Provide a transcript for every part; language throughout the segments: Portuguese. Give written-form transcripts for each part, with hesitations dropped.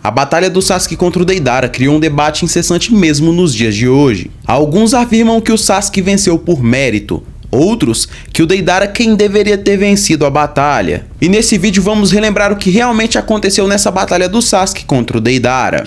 A batalha do Sasuke contra o Deidara criou um debate incessante mesmo nos dias de hoje. Alguns afirmam que o Sasuke venceu por mérito, outros que o Deidara quem deveria ter vencido a batalha. E nesse vídeo vamos relembrar o que realmente aconteceu nessa batalha do Sasuke contra o Deidara.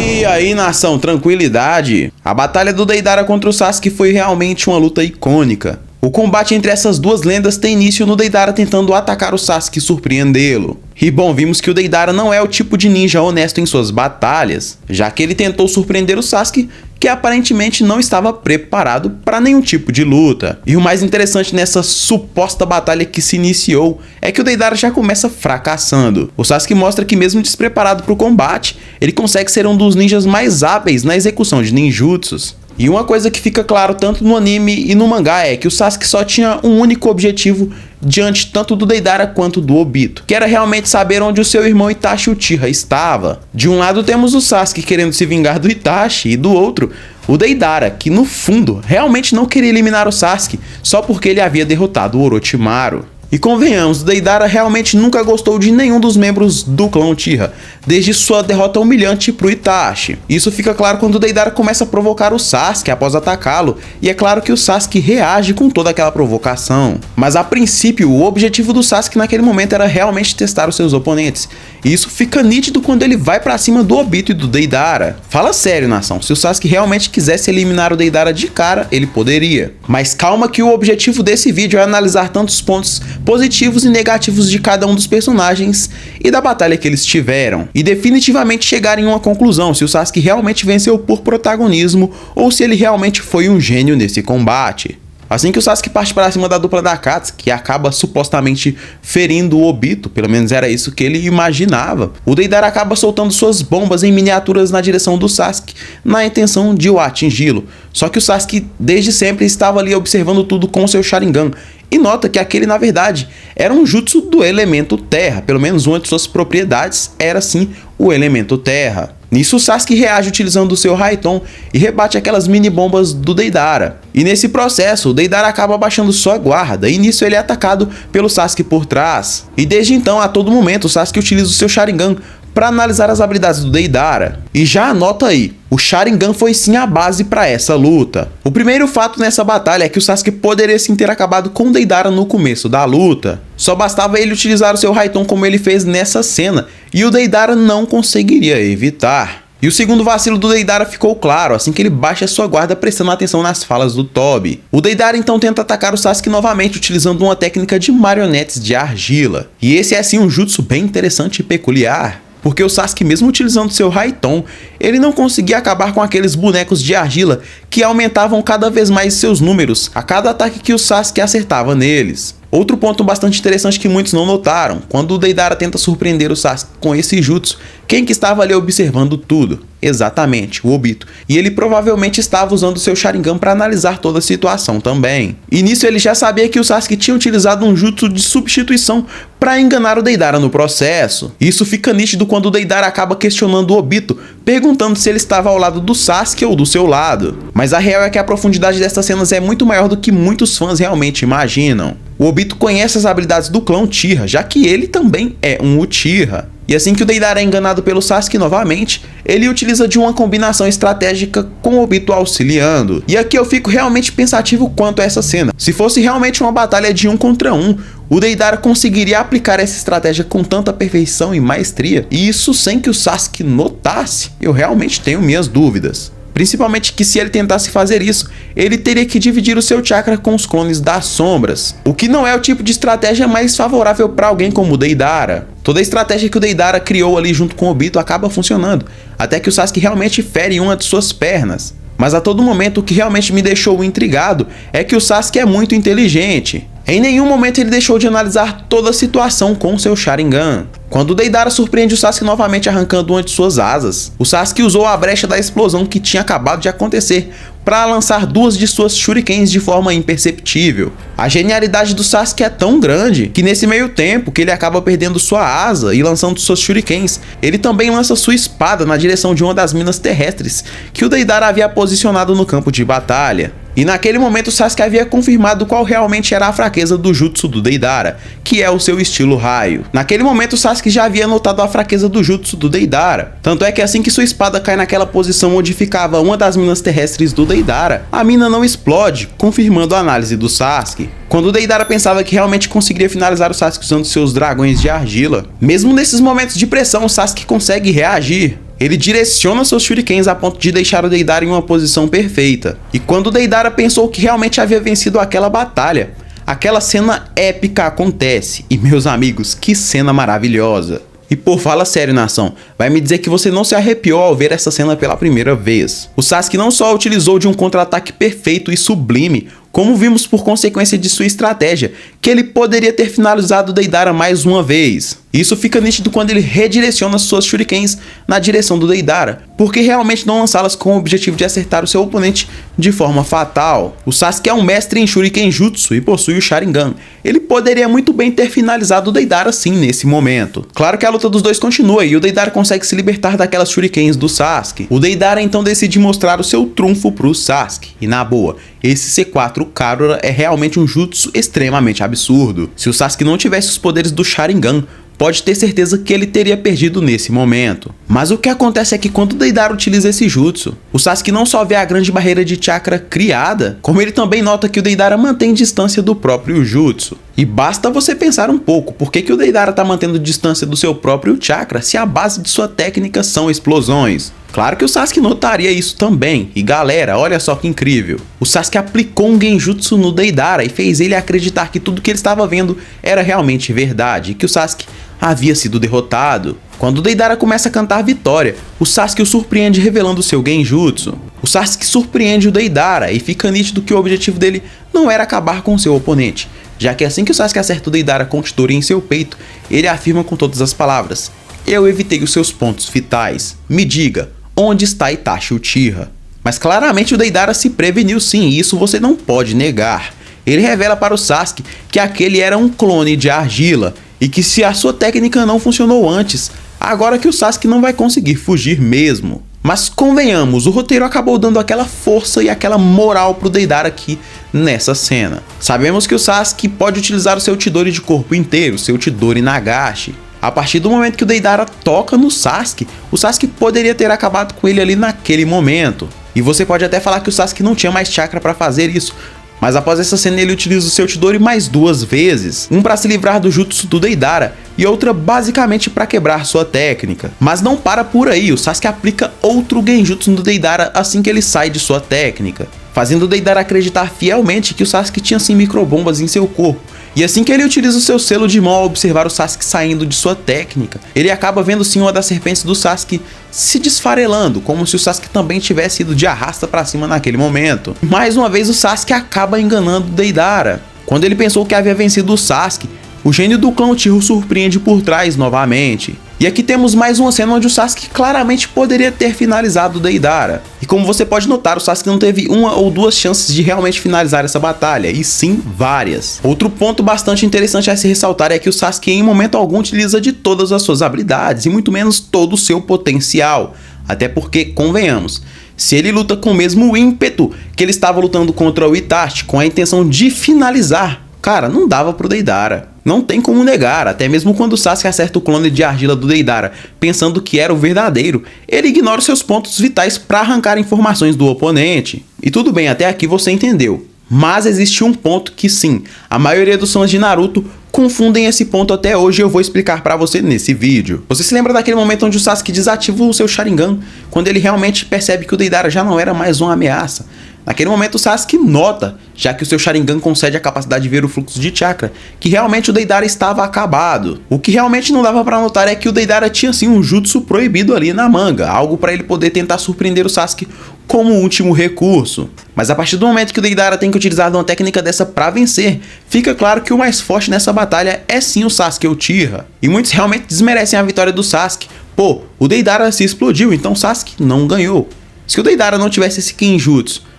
E aí, nação, tranquilidade? A batalha do Deidara contra o Sasuke foi realmente uma luta icônica. O combate entre essas duas lendas tem início no Deidara tentando atacar o Sasuke e surpreendê-lo. E bom, vimos que o Deidara não é o tipo de ninja honesto em suas batalhas, já que ele tentou surpreender o Sasuke, que aparentemente não estava preparado para nenhum tipo de luta. E o mais interessante nessa suposta batalha que se iniciou é que o Deidara já começa fracassando. O Sasuke mostra que mesmo despreparado para o combate, ele consegue ser um dos ninjas mais hábeis na execução de ninjutsus. E uma coisa que fica claro tanto no anime e no mangá é que o Sasuke só tinha um único objetivo diante tanto do Deidara quanto do Obito, que era realmente saber onde o seu irmão Itachi Uchiha estava. De um lado temos o Sasuke querendo se vingar do Itachi e do outro o Deidara, que no fundo realmente não queria eliminar o Sasuke só porque ele havia derrotado o Orochimaru. E convenhamos, o Deidara realmente nunca gostou de nenhum dos membros do clã Uchiha, desde sua derrota humilhante pro Itachi. Isso fica claro quando o Deidara começa a provocar o Sasuke após atacá-lo, e é claro que o Sasuke reage com toda aquela provocação. Mas a princípio, o objetivo do Sasuke naquele momento era realmente testar os seus oponentes, e isso fica nítido quando ele vai pra cima do Obito e do Deidara. Fala sério, nação, se o Sasuke realmente quisesse eliminar o Deidara de cara, ele poderia. Mas calma que o objetivo desse vídeo é analisar tantos pontos positivos e negativos de cada um dos personagens e da batalha que eles tiveram, e definitivamente chegar em uma conclusão se o Sasuke realmente venceu por protagonismo ou se ele realmente foi um gênio nesse combate. Assim que o Sasuke parte para cima da dupla da Akatsuki, que acaba supostamente ferindo o Obito, pelo menos era isso que ele imaginava, o Deidara acaba soltando suas bombas em miniaturas na direção do Sasuke, na intenção de o atingi-lo. Só que o Sasuke desde sempre estava ali observando tudo com seu Sharingan, e nota que aquele na verdade era um jutsu do elemento terra, pelo menos uma de suas propriedades era sim o elemento terra. Nisso o Sasuke reage utilizando o seu Raiton e rebate aquelas mini bombas do Deidara. E nesse processo o Deidara acaba abaixando sua guarda e nisso ele é atacado pelo Sasuke por trás. E desde então a todo momento o Sasuke utiliza o seu Sharingan para analisar as habilidades do Deidara. E já anota aí, o Sharingan foi sim a base para essa luta. O primeiro fato nessa batalha é que o Sasuke poderia sim ter acabado com o Deidara no começo da luta. Só bastava ele utilizar o seu Raiton como ele fez nessa cena, e o Deidara não conseguiria evitar. E o segundo vacilo do Deidara ficou claro assim que ele baixa sua guarda prestando atenção nas falas do Tobi. O Deidara então tenta atacar o Sasuke novamente utilizando uma técnica de marionetes de argila. E esse é sim um jutsu bem interessante e peculiar, porque o Sasuke, mesmo utilizando seu Raiton, ele não conseguia acabar com aqueles bonecos de argila que aumentavam cada vez mais seus números a cada ataque que o Sasuke acertava neles. Outro ponto bastante interessante que muitos não notaram, quando o Deidara tenta surpreender o Sasuke com esse jutsu, quem que estava ali observando tudo? Exatamente, o Obito. E ele provavelmente estava usando seu Sharingan para analisar toda a situação também. E nisso ele já sabia que o Sasuke tinha utilizado um jutsu de substituição para enganar o Deidara no processo. Isso fica nítido quando o Deidara acaba questionando o Obito, perguntando se ele estava ao lado do Sasuke ou do seu lado. Mas a real é que a profundidade dessas cenas é muito maior do que muitos fãs realmente imaginam. O Obito conhece as habilidades do clã Uchiha, já que ele também é um Uchiha. E assim que o Deidara é enganado pelo Sasuke novamente, ele utiliza de uma combinação estratégica com o Obito auxiliando. E aqui eu fico realmente pensativo quanto a essa cena. Se fosse realmente uma batalha de 1 contra 1, o Deidara conseguiria aplicar essa estratégia com tanta perfeição e maestria, e isso sem que o Sasuke notasse? Eu realmente tenho minhas dúvidas. Principalmente que se ele tentasse fazer isso, ele teria que dividir o seu chakra com os clones das sombras, o que não é o tipo de estratégia mais favorável para alguém como o Deidara. Toda a estratégia que o Deidara criou ali junto com o Obito acaba funcionando, até que o Sasuke realmente fere uma de suas pernas. Mas a todo momento o que realmente me deixou intrigado é que o Sasuke é muito inteligente. Em nenhum momento ele deixou de analisar toda a situação com seu Sharingan. Quando o Deidara surpreende o Sasuke novamente arrancando uma de suas asas, o Sasuke usou a brecha da explosão que tinha acabado de acontecer para lançar duas de suas shurikens de forma imperceptível. A genialidade do Sasuke é tão grande que nesse meio tempo que ele acaba perdendo sua asa e lançando suas shurikens, ele também lança sua espada na direção de uma das minas terrestres que o Deidara havia posicionado no campo de batalha. E naquele momento o Sasuke havia confirmado qual realmente era a fraqueza do jutsu do Deidara, que é o seu estilo raio. Naquele momento o Sasuke já havia notado a fraqueza do jutsu do Deidara, tanto é que assim que sua espada cai naquela posição onde ficava uma das minas terrestres do Deidara, a mina não explode, confirmando a análise do Sasuke. Quando o Deidara pensava que realmente conseguiria finalizar o Sasuke usando seus dragões de argila, mesmo nesses momentos de pressão o Sasuke consegue reagir. Ele direciona seus shurikens a ponto de deixar o Deidara em uma posição perfeita. E quando o Deidara pensou que realmente havia vencido aquela batalha, aquela cena épica acontece. E meus amigos, que cena maravilhosa! E pô, fala sério, nação, vai me dizer que você não se arrepiou ao ver essa cena pela primeira vez. O Sasuke não só utilizou de um contra-ataque perfeito e sublime, como vimos por consequência de sua estratégia, que ele poderia ter finalizado o Deidara mais uma vez. Isso fica nítido quando ele redireciona suas shurikens na direção do Deidara, porque realmente não lançá-las com o objetivo de acertar o seu oponente de forma fatal. O Sasuke é um mestre em shuriken jutsu e possui o Sharingan. Ele poderia muito bem ter finalizado o Deidara sim nesse momento. Claro que a luta dos dois continua e o Deidara consegue se libertar daquelas shurikens do Sasuke. O Deidara então decide mostrar o seu trunfo pro Sasuke. E na boa, esse C4 Karura é realmente um jutsu extremamente absurdo. Se o Sasuke não tivesse os poderes do Sharingan, pode ter certeza que ele teria perdido nesse momento. Mas o que acontece é que quando o Deidara utiliza esse jutsu, o Sasuke não só vê a grande barreira de chakra criada, como ele também nota que o Deidara mantém distância do próprio jutsu. E basta você pensar um pouco, por que o Deidara está mantendo distância do seu próprio chakra se a base de sua técnica são explosões? Claro que o Sasuke notaria isso também, e galera, olha só que incrível. O Sasuke aplicou um genjutsu no Deidara e fez ele acreditar que tudo que ele estava vendo era realmente verdade, e que o Sasuke havia sido derrotado. Quando o Deidara começa a cantar vitória, o Sasuke o surpreende revelando seu genjutsu. O Sasuke surpreende o Deidara e fica nítido que o objetivo dele não era acabar com seu oponente, já que assim que o Sasuke acerta o Deidara com o Chidori em seu peito, ele afirma com todas as palavras: "Eu evitei os seus pontos vitais. Me diga, onde está Itachi Uchiha?" Mas claramente o Deidara se preveniu sim, e isso você não pode negar. Ele revela para o Sasuke que aquele era um clone de argila, e que se a sua técnica não funcionou antes, agora que o Sasuke não vai conseguir fugir mesmo. Mas convenhamos, o roteiro acabou dando aquela força e aquela moral pro Deidara aqui nessa cena. Sabemos que o Sasuke pode utilizar o seu Chidori de corpo inteiro, seu Chidori Nagashi. A partir do momento que o Deidara toca no Sasuke, o Sasuke poderia ter acabado com ele ali naquele momento. E você pode até falar que o Sasuke não tinha mais chakra para fazer isso, mas após essa cena ele utiliza o seu Chidori mais duas vezes, um para se livrar do jutsu do Deidara e outra basicamente para quebrar sua técnica. Mas não para por aí, o Sasuke aplica outro genjutsu no Deidara assim que ele sai de sua técnica, fazendo o Deidara acreditar fielmente que o Sasuke tinha sim microbombas em seu corpo. E assim que ele utiliza o seu selo de mão ao observar o Sasuke saindo de sua técnica, ele acaba vendo sim uma das serpentes do Sasuke se desfarelando, como se o Sasuke também tivesse ido de arrasta pra cima naquele momento. Mais uma vez o Sasuke acaba enganando o Deidara. Quando ele pensou que havia vencido o Sasuke, o gênio do clã Uchiha o surpreende por trás novamente. E aqui temos mais uma cena onde o Sasuke claramente poderia ter finalizado o Deidara. E como você pode notar, o Sasuke não teve uma ou duas chances de realmente finalizar essa batalha, e sim várias. Outro ponto bastante interessante a se ressaltar é que o Sasuke em momento algum utiliza de todas as suas habilidades, e muito menos todo o seu potencial. Até porque, convenhamos, se ele luta com o mesmo ímpeto que ele estava lutando contra o Itachi, com a intenção de finalizar, cara, não dava pro Deidara. Não tem como negar, até mesmo quando o Sasuke acerta o clone de argila do Deidara, pensando que era o verdadeiro, ele ignora os seus pontos vitais para arrancar informações do oponente. E tudo bem, até aqui você entendeu. Mas existe um ponto que sim, a maioria dos fãs de Naruto confundem esse ponto até hoje e eu vou explicar pra você nesse vídeo. Você se lembra daquele momento onde o Sasuke desativa o seu Sharingan, quando ele realmente percebe que o Deidara já não era mais uma ameaça? Naquele momento o Sasuke nota, já que o seu Sharingan concede a capacidade de ver o fluxo de chakra, que realmente o Deidara estava acabado. O que realmente não dava pra notar é que o Deidara tinha sim um jutsu proibido ali na manga, algo pra ele poder tentar surpreender o Sasuke como último recurso. Mas a partir do momento que o Deidara tem que utilizar uma técnica dessa pra vencer, fica claro que o mais forte nessa batalha é sim o Sasuke Uchiha. E muitos realmente desmerecem a vitória do Sasuke. Pô, o Deidara se explodiu, então o Sasuke não ganhou. Se o Deidara não tivesse esse Kinjutsu,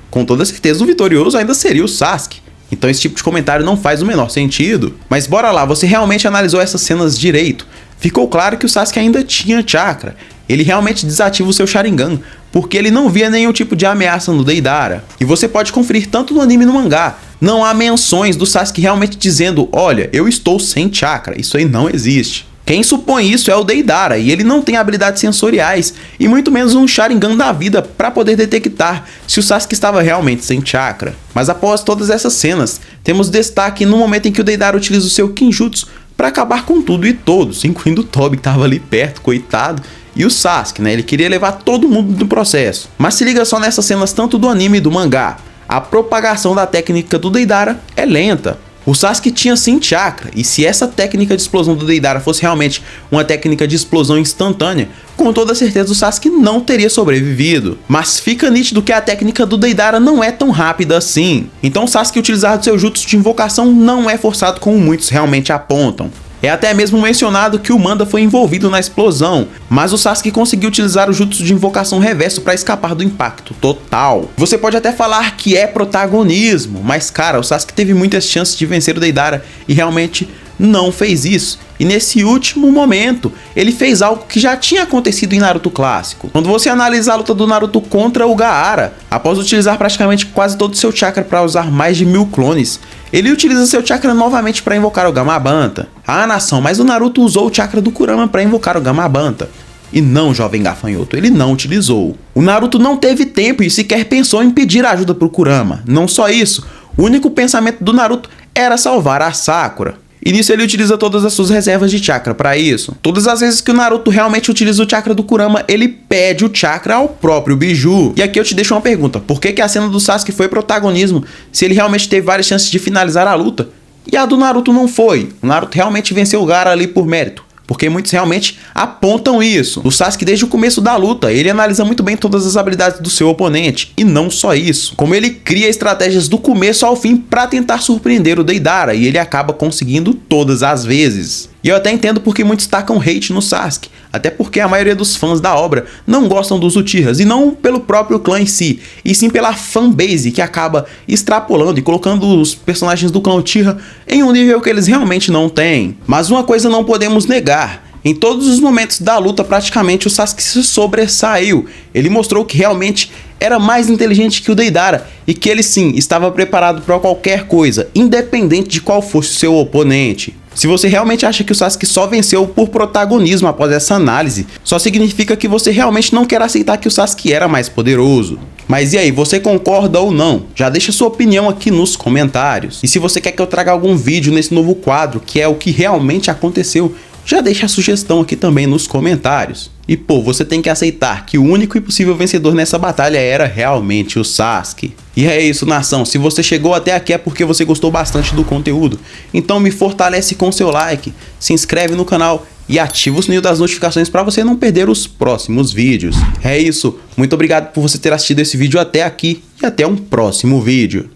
com toda certeza o vitorioso ainda seria o Sasuke. Então esse tipo de comentário não faz o menor sentido. Mas bora lá, você realmente analisou essas cenas direito. Ficou claro que o Sasuke ainda tinha chakra. ele realmente desativa o seu Sharingan, porque ele não via nenhum tipo de ameaça no Deidara. E você pode conferir tanto no anime e no mangá, não há menções do Sasuke realmente dizendo, olha, eu estou sem chakra, isso aí não existe. Quem supõe isso é o Deidara, e ele não tem habilidades sensoriais, e muito menos um Sharingan da vida para poder detectar se o Sasuke estava realmente sem chakra. Mas após todas essas cenas, temos destaque no momento em que o Deidara utiliza o seu Kinjutsu para acabar com tudo e todos, incluindo o Tobi que estava ali perto, coitado, e o Sasuke, né? Ele queria levar todo mundo no processo. Mas se liga só nessas cenas tanto do anime e do mangá. A propagação da técnica do Deidara é lenta. O Sasuke tinha sim chakra, e se essa técnica de explosão do Deidara fosse realmente uma técnica de explosão instantânea, com toda certeza o Sasuke não teria sobrevivido. Mas fica nítido que a técnica do Deidara não é tão rápida assim. Então o Sasuke utilizar do seu jutsu de invocação não é forçado como muitos realmente apontam. É até mesmo mencionado que o Manda foi envolvido na explosão, mas o Sasuke conseguiu utilizar o jutsu de invocação reverso para escapar do impacto total. Você pode até falar que é protagonismo, mas cara, o Sasuke teve muitas chances de vencer o Deidara e realmente não fez isso. E nesse último momento, ele fez algo que já tinha acontecido em Naruto clássico. Quando você analisa a luta do Naruto contra o Gaara, após utilizar praticamente quase todo o seu chakra para usar mais de 1000 clones, ele utiliza seu chakra novamente para invocar o Gamabanta. Ah, nação, mas o Naruto usou o chakra do Kurama para invocar o Gamabanta. E não, jovem gafanhoto, ele não utilizou. O Naruto não teve tempo e sequer pensou em pedir ajuda pro Kurama. Não só isso, o único pensamento do Naruto era salvar a Sakura. E nisso ele utiliza todas as suas reservas de chakra para isso. Todas as vezes que o Naruto realmente utiliza o chakra do Kurama, ele pede o chakra ao próprio Biju. E aqui eu te deixo uma pergunta, por que a cena do Sasuke foi protagonismo se ele realmente teve várias chances de finalizar a luta? E a do Naruto não foi. O Naruto realmente venceu o Gaara ali por mérito, porque muitos realmente apontam isso. O Sasuke desde o começo da luta, ele analisa muito bem todas as habilidades do seu oponente, e não só isso, como ele cria estratégias do começo ao fim para tentar surpreender o Deidara, e ele acaba conseguindo todas as vezes. E eu até entendo porque muitos tacam hate no Sasuke, até porque a maioria dos fãs da obra não gostam dos Uchihas, e não pelo próprio clã em si, e sim pela fanbase que acaba extrapolando e colocando os personagens do clã Uchiha em um nível que eles realmente não têm. Mas uma coisa não podemos negar, em todos os momentos da luta praticamente o Sasuke se sobressaiu, ele mostrou que realmente era mais inteligente que o Deidara e que ele sim estava preparado para qualquer coisa, independente de qual fosse o seu oponente. Se você realmente acha que o Sasuke só venceu por protagonismo após essa análise, só significa que você realmente não quer aceitar que o Sasuke era mais poderoso. Mas e aí, você concorda ou não? Já deixa sua opinião aqui nos comentários. E se você quer que eu traga algum vídeo nesse novo quadro, que é o que realmente aconteceu, já deixa a sugestão aqui também nos comentários. E pô, você tem que aceitar que o único e possível vencedor nessa batalha era realmente o Sasuke. E é isso, nação, se você chegou até aqui é porque você gostou bastante do conteúdo. Então me fortalece com seu like, se inscreve no canal e ativa o sininho das notificações para você não perder os próximos vídeos. É isso, muito obrigado por você ter assistido esse vídeo até aqui e até um próximo vídeo.